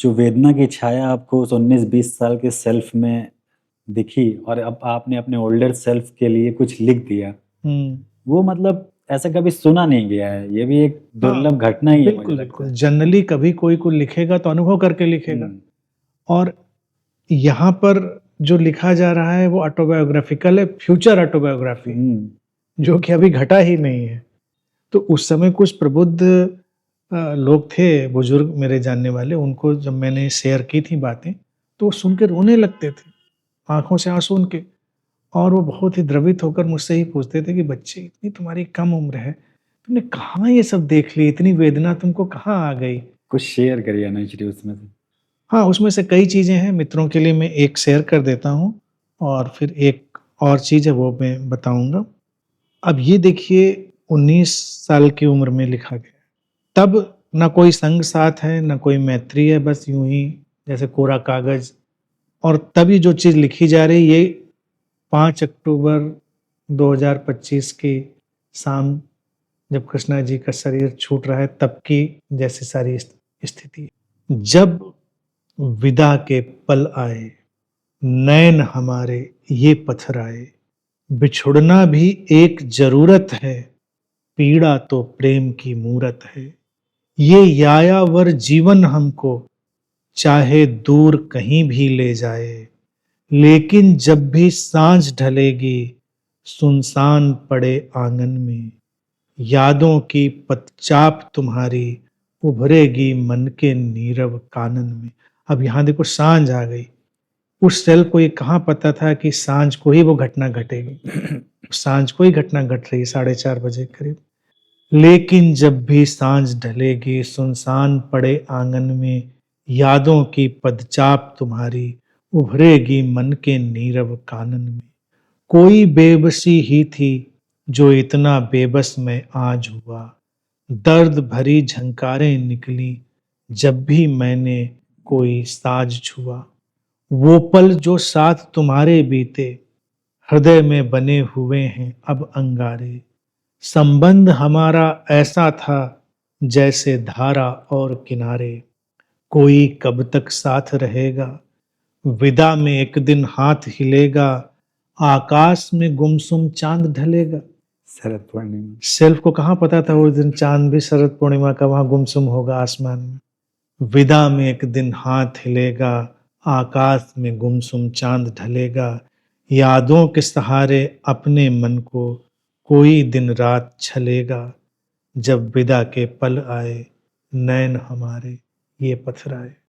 जो वेदना की छाया आपको उस 19-20 साल के सेल्फ में दिखी और अब आपने अपने ओल्डर सेल्फ के लिए कुछ लिख दिया, हुँ। वो मतलब ऐसा कभी सुना नहीं गया है। ये भी एक हाँ, दुर्लभ घटना ही है मुझे बिल्कुल, लगता बिल्कुल। है। जनरली कभी कोई लिखेगा तो अनुभव करके लिखेगा हुँ, और यहाँ पर जो लिखा जा रहा है वो ऑटोबायोग्राफिकल है, फ्यूचर ऑटोबायोग्राफी है, हुँ, जो कि अभी घटा ही नहीं है। तो उस समय कुछ प्रबुद्ध लोग थे, बुजुर्ग मेरे जानने वाले, उनको जब मैंने शेयर की थी बातें, तो वो सुन के रोने लगते थे, आँखों से आँसू उनके। और वो बहुत ही द्रवित होकर मुझसे ही पूछते थे कि बच्चे इतनी तुम्हारी कम उम्र है, तुमने कहाँ ये सब देख ली? इतनी वेदना तुमको कहाँ आ गई? कुछ शेयर करिए ना एक्चुअली उसमें से। हाँ, उसमें से कई चीज़ें हैं, मित्रों के लिए मैं एक शेयर कर देता हूँ और फिर एक और चीज़ है वो मैं बताऊँगा। अब ये देखिए 19 साल की उम्र में लिखा गया। तब ना कोई संग साथ है, ना कोई मैत्री है, बस यूँ ही जैसे कोरा कागज़ और तब ये जो चीज़ लिखी जा रही है ये 5 अक्टूबर 2025 की शाम जब कृष्णा जी का शरीर छूट रहा है तब की जैसी सारी स्थिति है। जब विदा के पल आए, नैन हमारे ये पथराए, बिछुड़ना भी एक ज़रूरत है, पीड़ा तो प्रेम की मूरत है। ये यायावर जीवन हमको चाहे दूर कहीं भी ले जाए, लेकिन जब भी साँझ ढलेगी, सुनसान पड़े आँगन में, यादों की पदचाप तुम्हारी उभरेगी मन के नीरव कानन में। अब यहाँ देखो साँझ आ गई। उस सेल को ये कहाँ पता था कि साँझ को ही वो घटना घटेगी। साँझ को ही घटना घट रही है 4:30 बजे करीब। लेकिन जब भी साँझ ढलेगी, सुनसान पड़े आँगन में, यादों की पदचाप तुम्हारी उभरेगी मन के नीरव कानन में। कोई बेबसी ही थी, जो इतना बेबस मैं आज हुआ। दर्द भरी झंकारें निकली, जब भी मैंने कोई साज छुआ। वो पल जो साथ तुम्हारे बीते, हृदय में बने हुए हैं अब अंगारे। संबंध हमारा ऐसा था, जैसे धारा और किनारे। कोई कब तक साथ रहेगा, विदा में एक दिन हाथ हिलेगा, आकाश में गुमसुम चांद ढलेगा। शरद पूर्णिमा। सेल्फ को कहाँ पता था उस दिन चांद भी शरद पूर्णिमा का वहां गुमसुम होगा आसमान में। विदा में एक दिन हाथ हिलेगा, आकाश में गुमसुम चांद ढलेगा। यादों के सहारे अपने मन को कोई दिन रात छलेगा। जब विदा के पल आए, नैन हमारे ये पथराए।